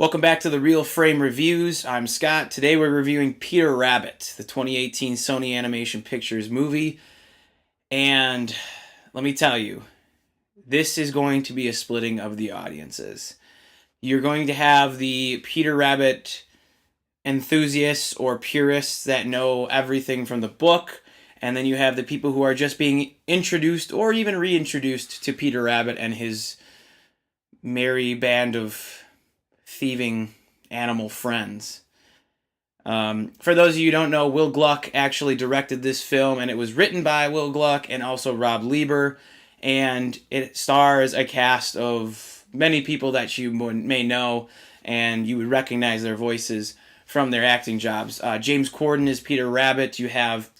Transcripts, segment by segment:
Welcome back to the Real Frame Reviews. I'm Scott. Today we're reviewing Peter Rabbit, the 2018 Sony Animation Pictures movie. And let me tell you, this is going to be a splitting of the audiences. You're going to have the Peter Rabbit enthusiasts or purists that know everything from the book, and then you have the people who are just being introduced or even reintroduced to Peter Rabbit and his merry band of thieving animal friends. For those of you who don't know, Will Gluck actually directed this film, and it was written by Will Gluck and also Rob Lieber, and it stars a cast of many people that you may know, and you would recognize their voices from their acting jobs. James Corden is Peter Rabbit. You have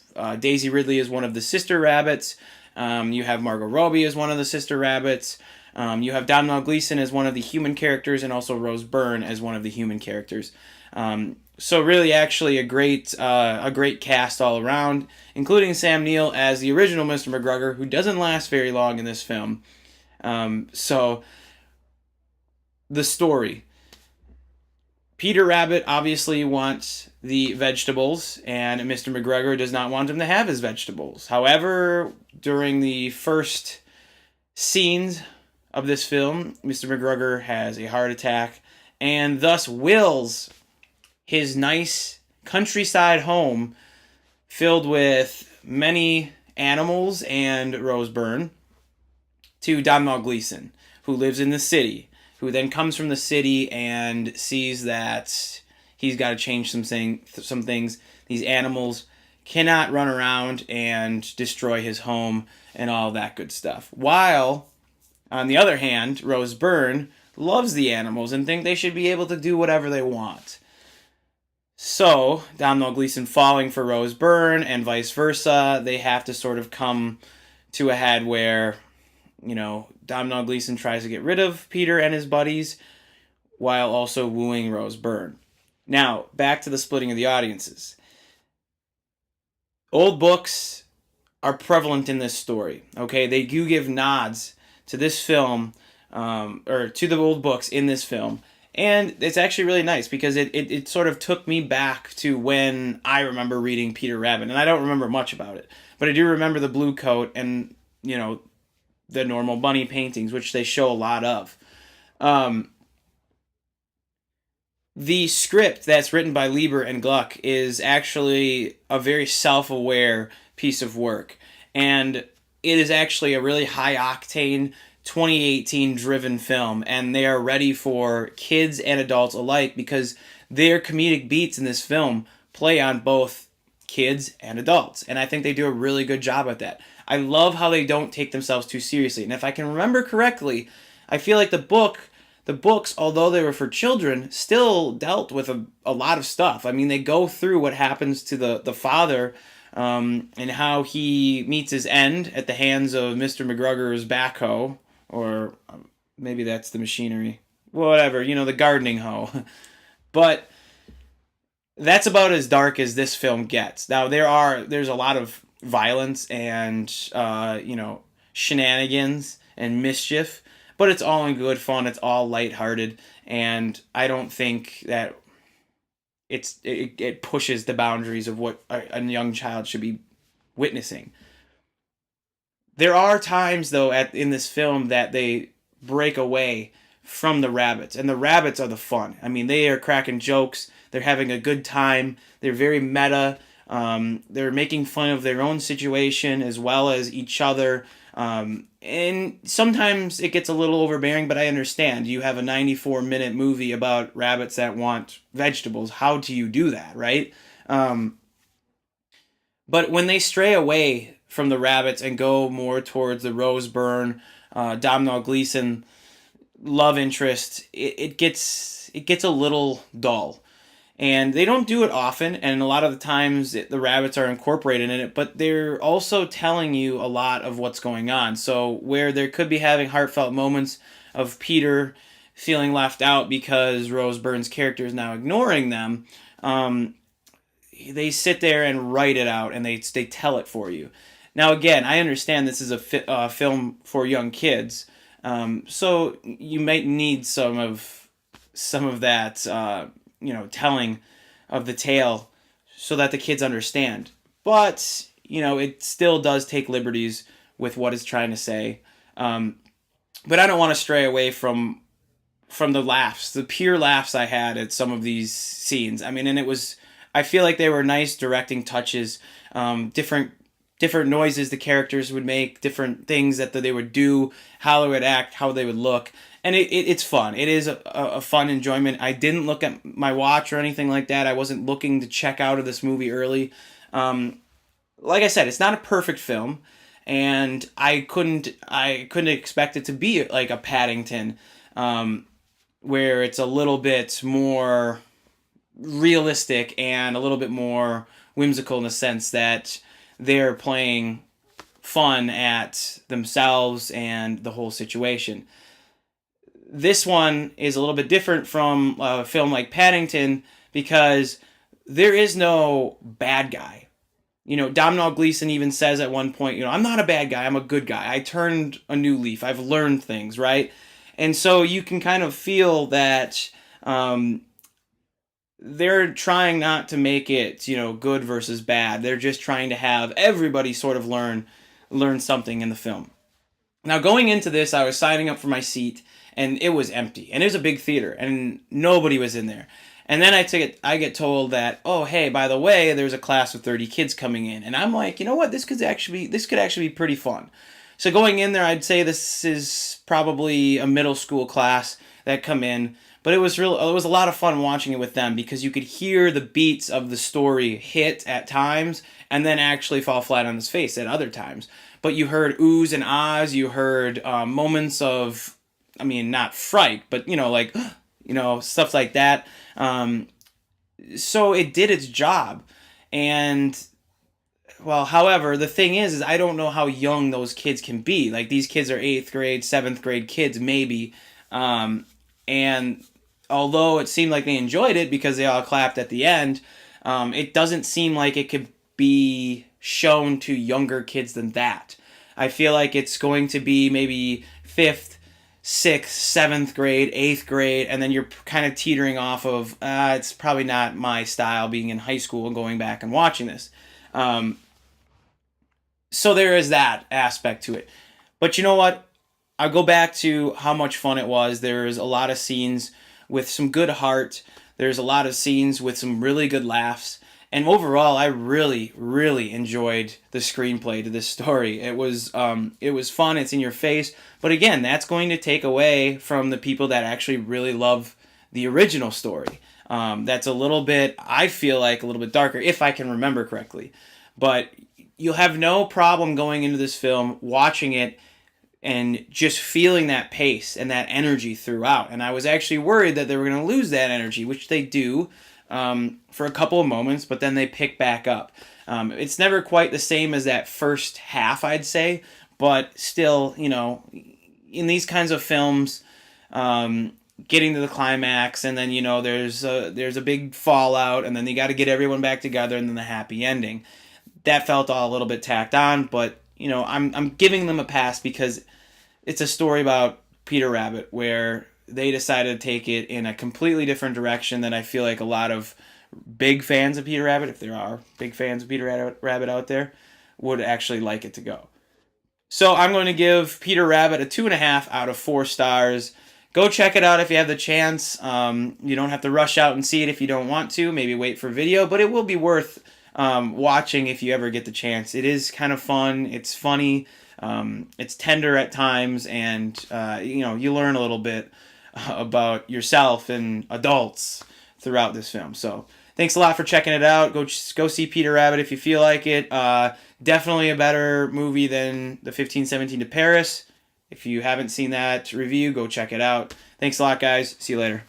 Daisy Ridley as one of the sister rabbits. You have Margot Robbie as one of the sister rabbits. You have Domhnall Gleeson as one of the human characters, and also Rose Byrne as one of the human characters. So really, actually, a great cast all around, including Sam Neill as the original Mr. McGregor, who doesn't last very long in this film. So the story: Peter Rabbit obviously wants the vegetables, and Mr. McGregor does not want him to have his vegetables. However, during the first scenes of this film, Mr. McGregor has a heart attack and thus wills his nice countryside home filled with many animals and Rose Byrne to Domhnall Gleeson, who lives in the city, who then comes from the city and sees that he's got to change some things. These animals cannot run around and destroy his home and all that good stuff. While on the other hand, Rose Byrne loves the animals and think they should be able to do whatever they want. So, Domhnall Gleeson falling for Rose Byrne and vice versa, they have to sort of come to a head where, Domhnall Gleeson tries to get rid of Peter and his buddies while also wooing Rose Byrne. Now, back to the splitting of the audiences. Old books are prevalent in this story, okay? They do give nods to this film, or to the old books in this film. And it's actually really nice because it sort of took me back to when I remember reading Peter Rabbit. And I don't remember much about it, but I do remember the blue coat and, the normal bunny paintings, which they show a lot of. The script that's written by Lieber and Gluck is actually a very self-aware piece of work. And it is actually a really high-octane 2018 driven film, and they are ready for kids and adults alike because their comedic beats in this film play on both kids and adults, and I think they do a really good job at that. I love how they don't take themselves too seriously, and if I can remember correctly, I feel like the books, although they were for children, still dealt with a lot of stuff. I mean, they go through what happens to the father, and how he meets his end at the hands of Mr. McGregor's backhoe, or maybe that's the machinery, whatever, the gardening hoe. But that's about as dark as this film gets. Now, there's a lot of violence and, shenanigans and mischief, but it's all in good fun, it's all lighthearted, and I don't think that it pushes the boundaries of what a young child should be witnessing. There are times, though, in this film that they break away from the rabbits, and the rabbits are the fun. I mean, they are cracking jokes, they're having a good time, they're very meta, they're making fun of their own situation as well as each other, and sometimes it gets a little overbearing, but I understand. You have a 94-minute movie about rabbits that want vegetables. How do you do that, right? But when they stray away from the rabbits and go more towards the Rose Byrne, Domhnall Gleeson love interest, it gets a little dull. And they don't do it often, and a lot of the times the rabbits are incorporated in it, but they're also telling you a lot of what's going on. So where there could be having heartfelt moments of Peter feeling left out because Rose Byrne's character is now ignoring them, they sit there and write it out, and they tell it for you. Now, again, I understand this is a film for young kids, so you might need some of telling of the tale so that the kids understand. But it still does take liberties with what it's trying to say. But I don't want to stray away from the laughs, the pure laughs I had at some of these scenes. I mean, and I feel like they were nice directing touches, different noises the characters would make, different things that they would do, how they would act, how they would look. And it's fun. It is a fun enjoyment. I didn't look at my watch or anything like that. I wasn't looking to check out of this movie early. Like I said, it's not a perfect film, and I couldn't expect it to be like a Paddington, where it's a little bit more realistic and a little bit more whimsical in the sense that they're playing fun at themselves and the whole situation. This one is a little bit different from a film like Paddington because there is no bad guy. Domhnall Gleeson even says at one point, I'm not a bad guy, I'm a good guy. I turned a new leaf. I've learned things, right? And so you can kind of feel that they're trying not to make it, good versus bad. They're just trying to have everybody sort of learn something in the film. Now, going into this, I was signing up for my seat, and it was empty. And it was a big theater, and nobody was in there. And then I get told that, oh, hey, by the way, there's a class of 30 kids coming in. And I'm like, you know what? This could actually be pretty fun. So going in there, I'd say this is probably a middle school class that come in. But it was a lot of fun watching it with them because you could hear the beats of the story hit at times and then actually fall flat on his face at other times. But you heard oohs and ahs. You heard moments of, not fright, but, stuff like that. So it did its job. And, well, however, the thing is I don't know how young those kids can be. Like, these kids are 8th grade, 7th grade kids, maybe. And although it seemed like they enjoyed it because they all clapped at the end, it doesn't seem like it could be shown to younger kids than that. I feel like it's going to be maybe 5th, 6th, 7th grade, 8th grade, and then you're kind of teetering off of, it's probably not my style being in high school and going back and watching this. So there is that aspect to it. But you know what? I'll go back to how much fun it was. There's a lot of scenes with some good heart. There's a lot of scenes with some really good laughs. And overall, I really, really enjoyed the screenplay to this story. It was fun. It's in your face. But again, that's going to take away from the people that actually really love the original story. That's a little bit, I feel like, a little bit darker, if I can remember correctly. But you'll have no problem going into this film, watching it, and just feeling that pace and that energy throughout. And I was actually worried that they were going to lose that energy, which they do for a couple of moments, but then they pick back up. It's never quite the same as that first half, I'd say, but still, in these kinds of films, getting to the climax, and then, there's a big fallout, and then you got to get everyone back together, and then the happy ending. That felt all a little bit tacked on, but, I'm giving them a pass because it's a story about Peter Rabbit where they decided to take it in a completely different direction than I feel like a lot of big fans of Peter Rabbit, if there are big fans of Peter Rabbit out there, would actually like it to go. So I'm going to give Peter Rabbit a 2.5 out of 4 stars. Go check it out if you have the chance. You don't have to rush out and see it if you don't want to. Maybe wait for video, but it will be worth watching if you ever get the chance. It is kind of fun. It's funny. It's tender at times, and you learn a little bit about yourself and adults throughout this film. So thanks a lot for checking it out. Go see Peter Rabbit if you feel like it. Definitely a better movie than the 1517 to Paris. If you haven't seen that review, go check it out. Thanks a lot, guys. See you later.